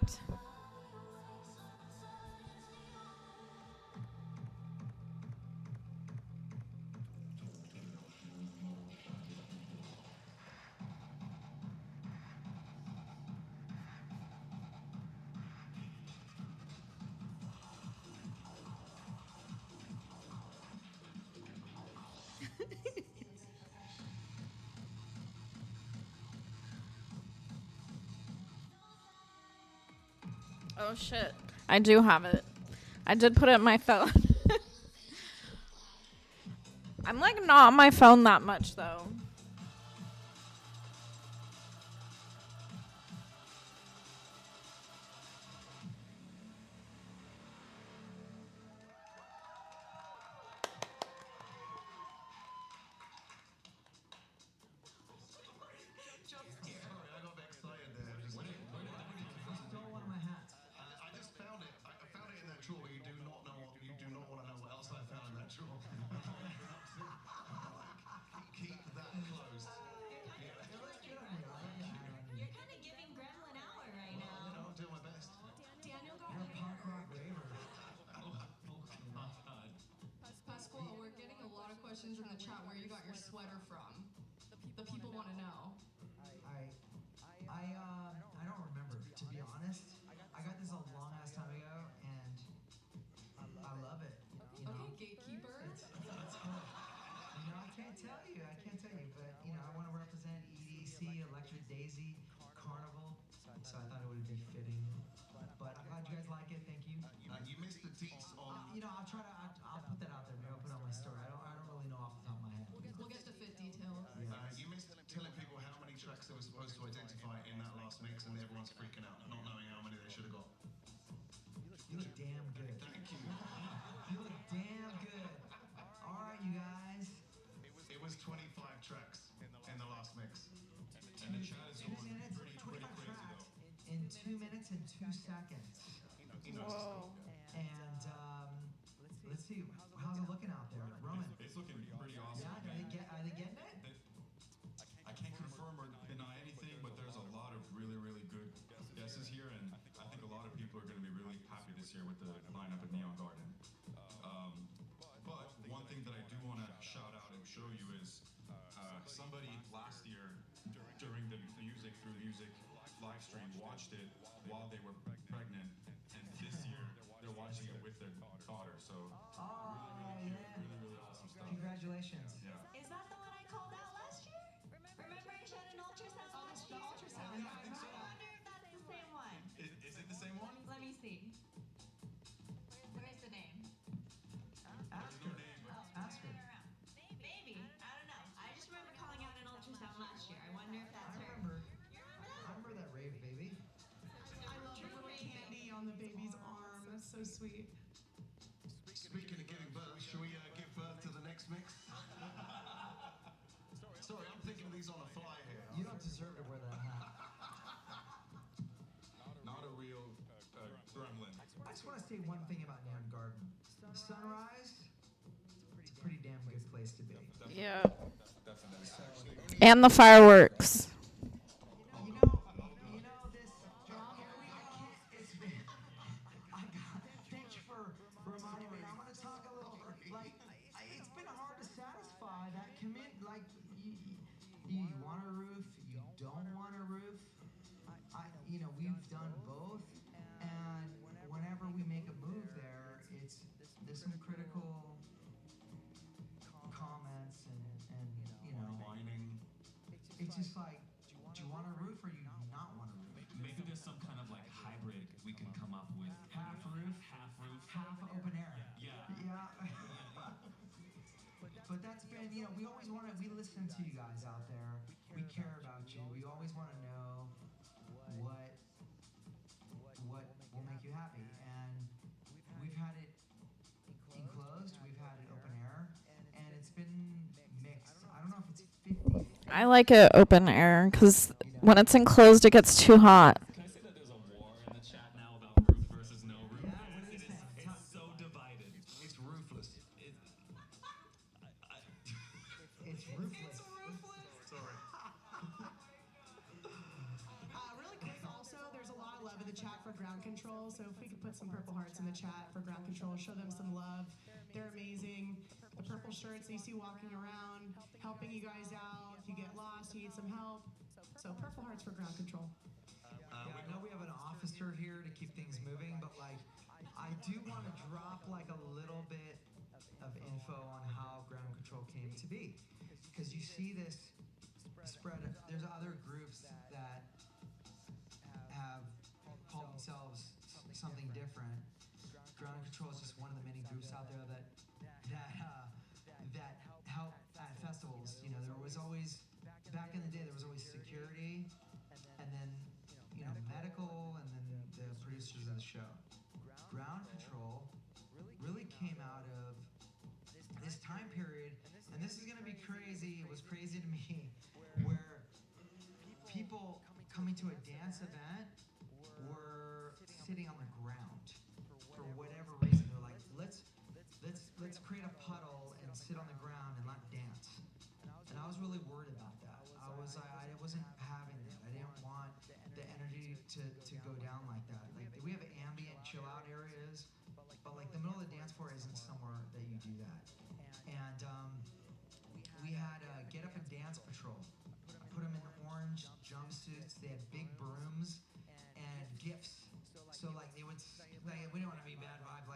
Oh, shit. I do have it. I did put it in my phone. I'm like not on my phone that much, though. Questions in the chat where you got your sweater from. The people want to know. I don't remember, to be honest. I got this a long ass time ago, and I love it. You know? Okay, gatekeeper. It's cool. You know, I can't tell you, but you know, I want to represent EDC, Electric Daisy, Carnival, so I thought it would be fitting. But I'm glad you guys like it. Thank you. You missed the deets on. You know, I'll put that out there. Maybe I'll put it on my story. I don't really know off the top of my head. We'll get to fit details. You missed telling people how many tracks they were supposed to identify in that last mix, and everyone's freaking was 25 tracks in the last mix. And the chat is 2 going minutes, pretty 25 crazy tracks though. in 2 minutes and 2 seconds. Whoa. And let's see, how's it looking out there, Roman? It's looking pretty awesome. Yeah, are they getting it? I can't confirm or deny anything, but there's a lot of really, really good guesses here, and I think a lot of people are going to be really happy this year with the lineup at Neon Garden. But one thing that I do want to shout out and show you is somebody last year during the Music Through Music live stream watched it while they were pregnant, and this year they're watching it with their daughter. So really awesome stuff. Congratulations. Yeah. Is that the one I called out last year? Remember I showed an ultrasound last year? Ultrasound. I wonder if that's the same one. Is it the same one? Let me see. Where's the name? Ask her. Ask her. Maybe. I don't know. I just remember calling out an ultrasound last year. I wonder if that's her. I remember that rave, baby. I love the little candy on the baby's arm. That's so sweet. Speaking of giving birth, should we give birth to the next mix? Sorry, I'm thinking of these on the fly here. You don't deserve to wear that hat. Not a real gremlin. I just want to say one thing about Neon Garden. Sunrise, it's a pretty damn good place to be. Yeah. Definitely. And the fireworks. You know this. It's been. Thank you for reminding me. I'm gonna talk a little. It's been hard to satisfy that commit. You want a roof, you don't want a roof. We've done both, and whenever we make a move there's some critical comments and Whining. it's just like, do you want a roof or you not want a roof? Maybe there's some kind of like hybrid we can come up with. Half roof, half open air. Yeah. But that's been, we always we listen to you guys out there. We care about you. We always want to know what will make you happy. And we've had it enclosed, we've had it open air, and it's been mixed. I don't know if it's 50. I like it open air because when it's enclosed, it gets too hot. Can I say that there's a war in the chat now about roof versus no roof? Yeah, what is that? It's so divided. It's roofless. It's ruthless. Sorry. Really quick, also, there's a lot of love in the chat for ground control. So if we could put some purple hearts in the chat for ground control, show them some love. They're amazing. The purple shirts that you see walking around, helping you guys out. If you get lost, you need some help. So purple hearts for ground control. We know we have an officer here to keep things moving, but I do want to drop a little bit of info on how ground control came to be. Because you see this spread, there's other groups that have called themselves something different. Ground control is just one of the many groups out there that help at festivals. There was always, back in the day, there was always security, and then medical, and then the producers of the show. Ground control really came out of this time period, and this is going to be crazy. It was crazy to me, where people coming to a dance event were sitting on the ground for whatever reason. They're like, let's create a puddle and sit on the ground and not dance. And I was really worried about that. I wasn't having that. I didn't want the energy to go down like that. We have ambient chill out areas, but the middle of the dance floor isn't somewhere that you do that. And we had Get Up and Dance Patrol. I put them in orange jumpsuits. They had big brooms and gifts. So they would, we didn't want to be bad vibe.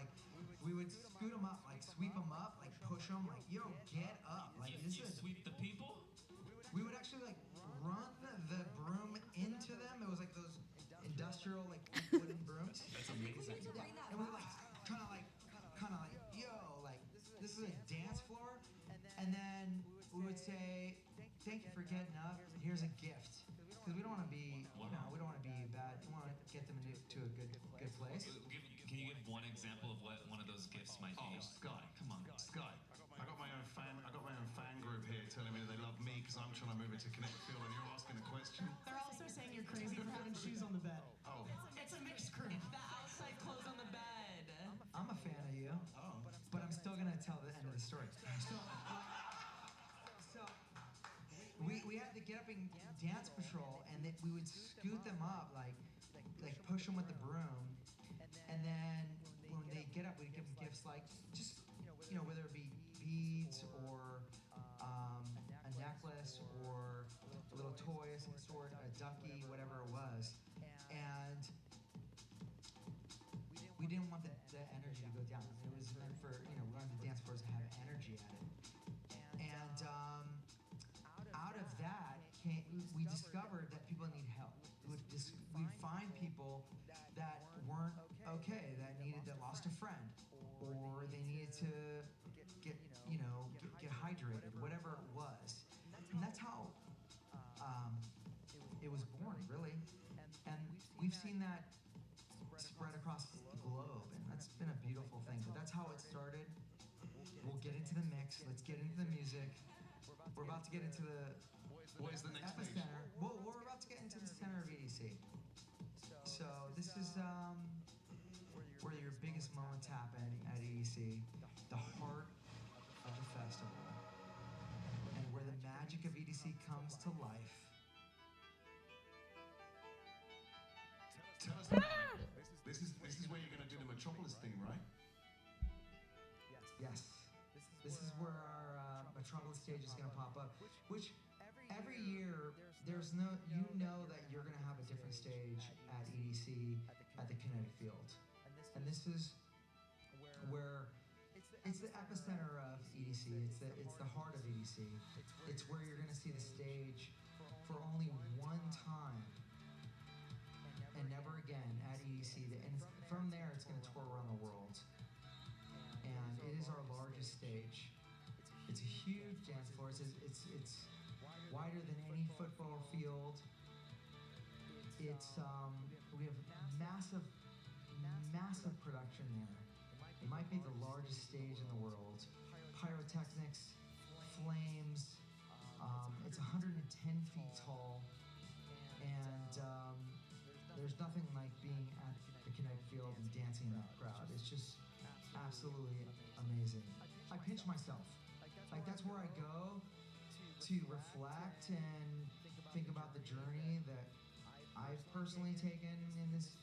We would scoot them up, sweep them up, push them, yo, get up. You sweep the people? We would actually run the broom into them. It was those industrial wooden brooms. That's amazing. And we were kind of yo, this is a dance floor. And then we would say, thank you for getting up. Here's a gift. Because we don't want to be, we don't want to be bad. We want to get them to a good place. Can you give one example of what one of those gifts might be? Sky. Come on. Sky. I got my own fan group here telling me trying to move it to Connect Field and you're asking a question. They're also saying you're crazy for having shoes on the bed. Oh. It's a mixed crew. The outside clothes on the bed. I'm a fan of you, but I'm still gonna tell the end of the story. So we had to get up and dance patrol, and we would scoot them up, like push them with the broom, and then when they get up, we'd give them gifts like just whether it be beads or a necklace or a little toy of some sort, a ducky, whatever it was, and we didn't want the energy to go down. It was meant for, we wanted the dance floors to have energy at it. And out of that, we discovered that people need help. We'd find people that weren't okay, that lost a friend, or they needed to get hydrated, whatever it was. And that's how it was born, really. And we've seen that spread across the globe, and that's been a beautiful thing. But that's how it started. We'll get into the mix. Let's get into the music. We're about to get into the Where's the next stage? epicenter. Well, we're about to get into the center of EDC. So this is where your biggest moments happen at EDC, the heart of the festival, and where the magic of EDC comes to life. Tell us about it. This is where you're going to do the Metropolis thing, right? Yes. This is where our Metropolis stage is going to pop up, which every year there's that you're going to have a different stage at EDC at the Kinetic Field. And this is where it's the epicenter of EDC. It's the heart of EDC. It's where you're going to see the stage for only one time and never again at EDC. And from there, it's going to tour around the world. And it is our largest stage. It's a huge dance floor. It's wider than any football field. It's we have massive production there. It might be the largest stage in the world. Pyrotechnics, flames. It's 110 feet tall, and there's nothing like being at the Kinetic Field and dancing in that crowd. It's just absolutely amazing. I pinch myself. Like, that's where I go to reflect and think about the journey that I've personally taken in this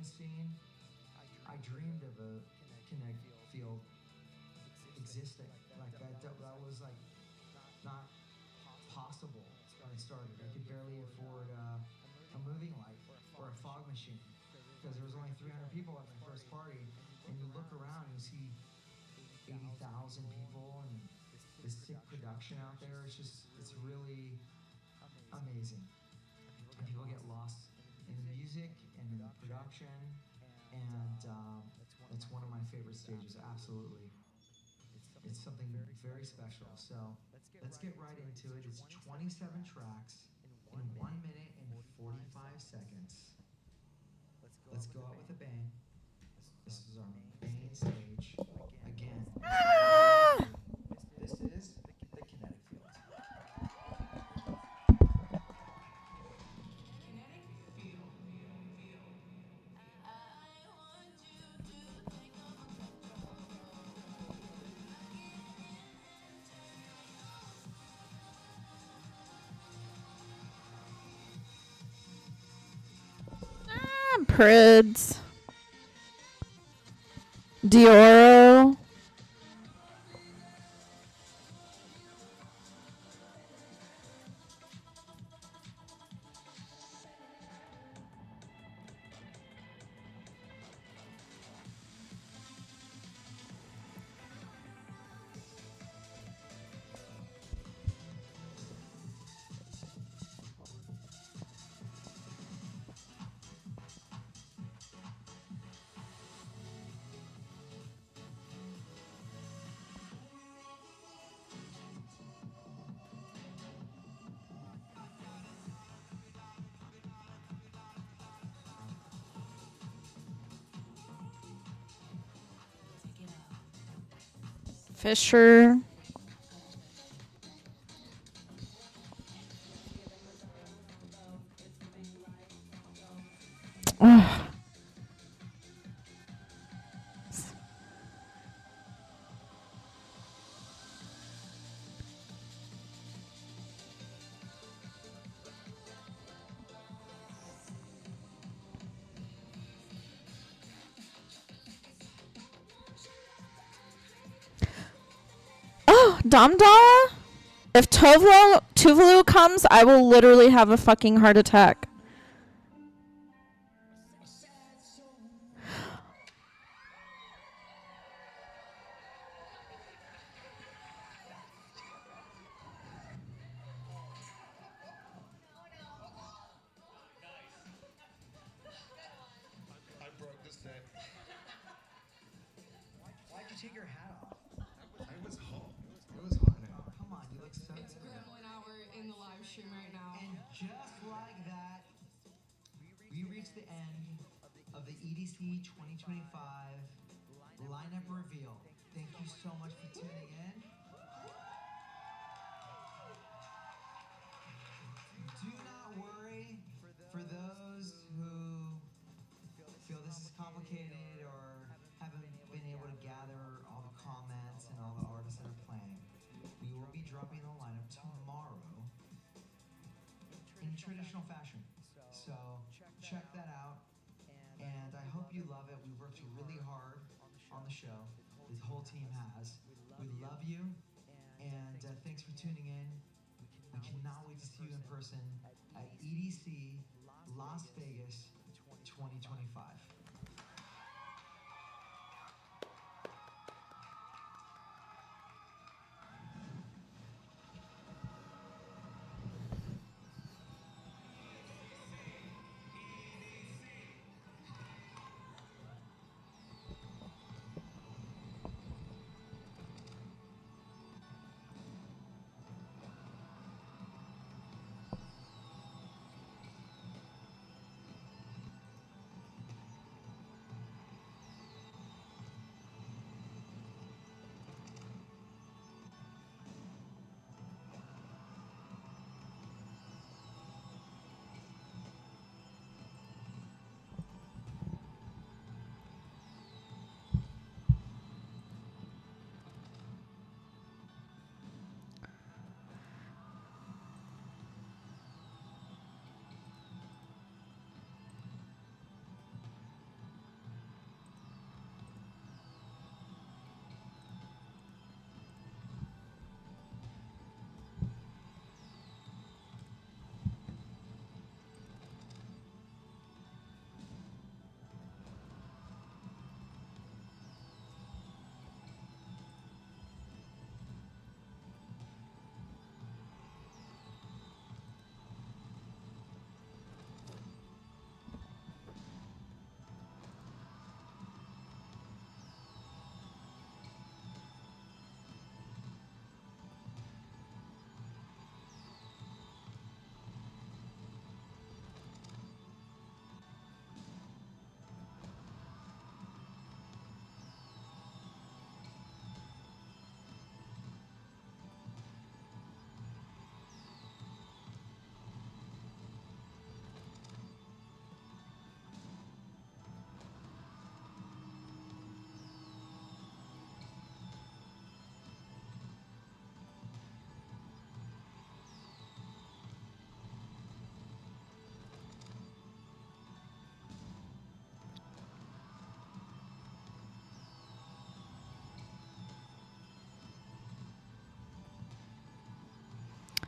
scene. I dreamed of a Kinetic Field existing like that. That was like not possible when I started. I could barely afford a moving light or a fog machine because there was only 300 people at my first party. And you look around and you see 80,000 people and this sick production out there. It's really amazing. And people get lost in the music and in the production, and it's one of my favorite stages, absolutely. It's something very special. So let's get right into it. It's 27 tracks in 1 minute and 45 seconds. Let's go out with a bang. This is our main stage. Again. This is the Kinetic Field. Prids. Dioro. Fisher. Damdara? If Tuvalu comes, I will literally have a fucking heart attack. I broke the set. Why'd you take your hat off? It was hot. It was hot in here. Oh, come on, you look so It's good. Gremlin Hour in the live stream right now. And just like that, we reached the end of the EDC 2025 lineup reveal. Thank you so much for tuning in. Do not worry for those who feel this is complicated or haven't been able to gather all the comments and all the artists that are playing. We will be dropping the lineup tomorrow in traditional fashion. So check that out. And I hope you love it. We worked really hard on the show. The whole team has. We love you. And thanks for tuning in. We cannot wait to see you in person at EDC Las Vegas 2025.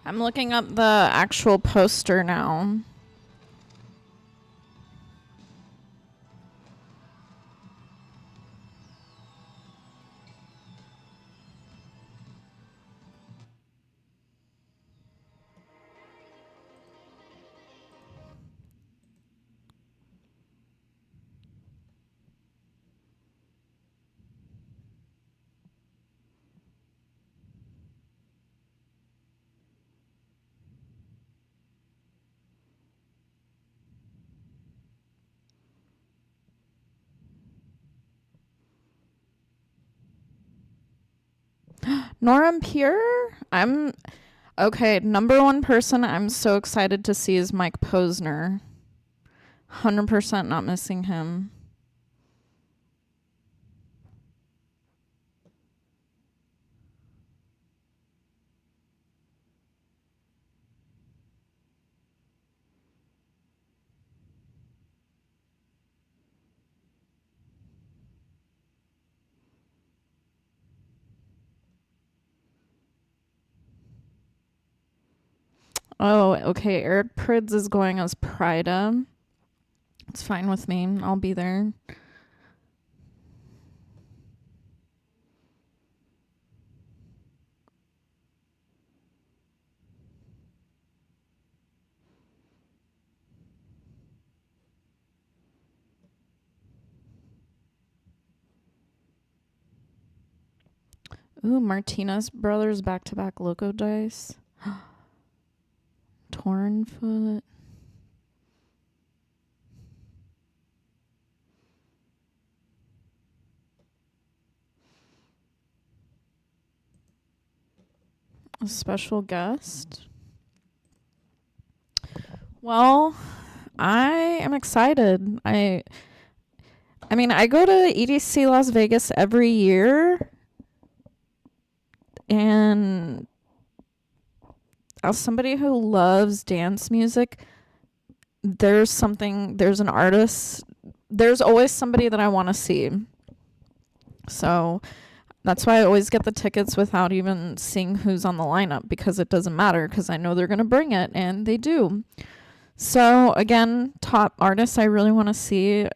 I'm looking up the actual poster now. Norm Pure? Okay, number one person I'm so excited to see is Mike Posner. 100% not missing him. Oh, okay. Eric Prids is going as Prida. It's fine with me. I'll be there. Ooh, Martinez Brothers back-to-back Loco Dice. Torn Foot. A special guest. Well, I am excited. I mean, I go to EDC Las Vegas every year, and as somebody who loves dance music, there's an artist, there's always somebody that I want to see. So that's why I always get the tickets without even seeing who's on the lineup, because it doesn't matter, because I know they're going to bring it, and they do. So again, top artist I really want to see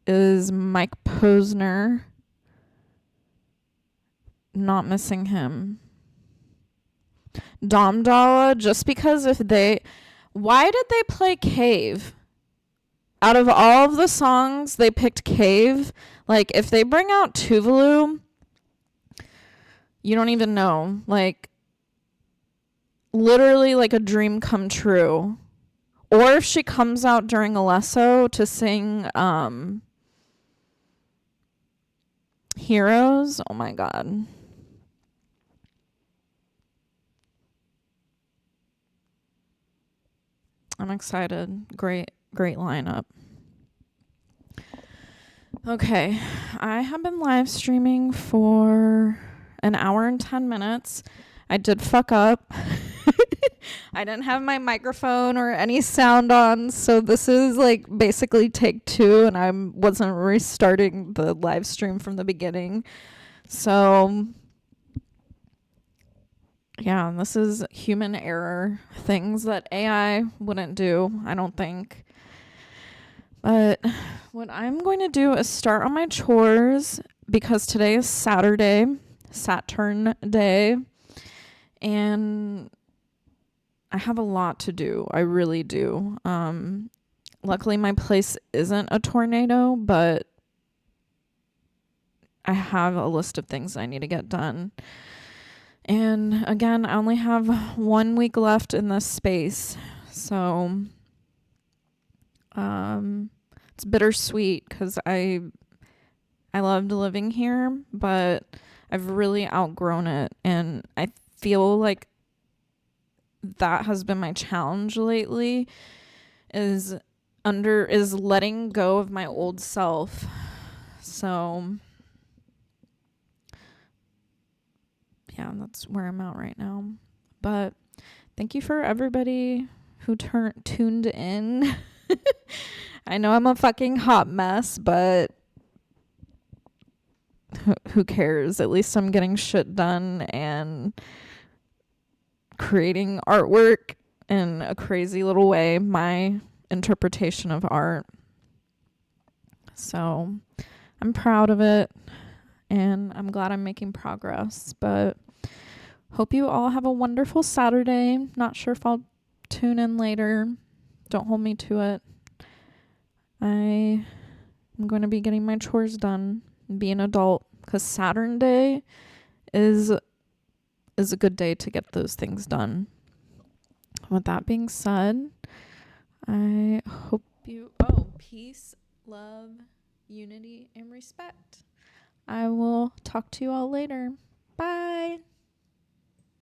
is Mike Posner. Not missing him. Domdala, just because why did they play Cave? Out of all of the songs, they picked Cave. Like, if they bring out Tuvalu, you don't even know. Like, literally like a dream come true. Or if she comes out during Alesso to sing Heroes, oh my God. I'm excited. Great lineup. Okay, I have been live streaming for an hour and 10 minutes. I did fuck up. I didn't have my microphone or any sound on, so this is like basically take 2, and I wasn't restarting the live stream from the beginning. So yeah, this is human error, things that AI wouldn't do, I don't think. But what I'm going to do is start on my chores, because today is Saturday, SaturnDay, and I have a lot to do. I really do. Luckily, my place isn't a tornado, but I have a list of things I need to get done. And again, I only have 1 week left in this space. So it's bittersweet, because I loved living here, but I've really outgrown it. And I feel like that has been my challenge lately, is letting go of my old self. So yeah, that's where I'm at right now. But thank you for everybody who tuned in. I know I'm a fucking hot mess, but who cares? At least I'm getting shit done and creating artwork in a crazy little way, my interpretation of art. So I'm proud of it, and I'm glad I'm making progress. But hope you all have a wonderful Saturday. Not sure if I'll tune in later. Don't hold me to it. I am going to be getting my chores done and be an adult, because SaturnDay is a good day to get those things done. With that being said, I hope peace, love, unity, and respect. I will talk to you all later.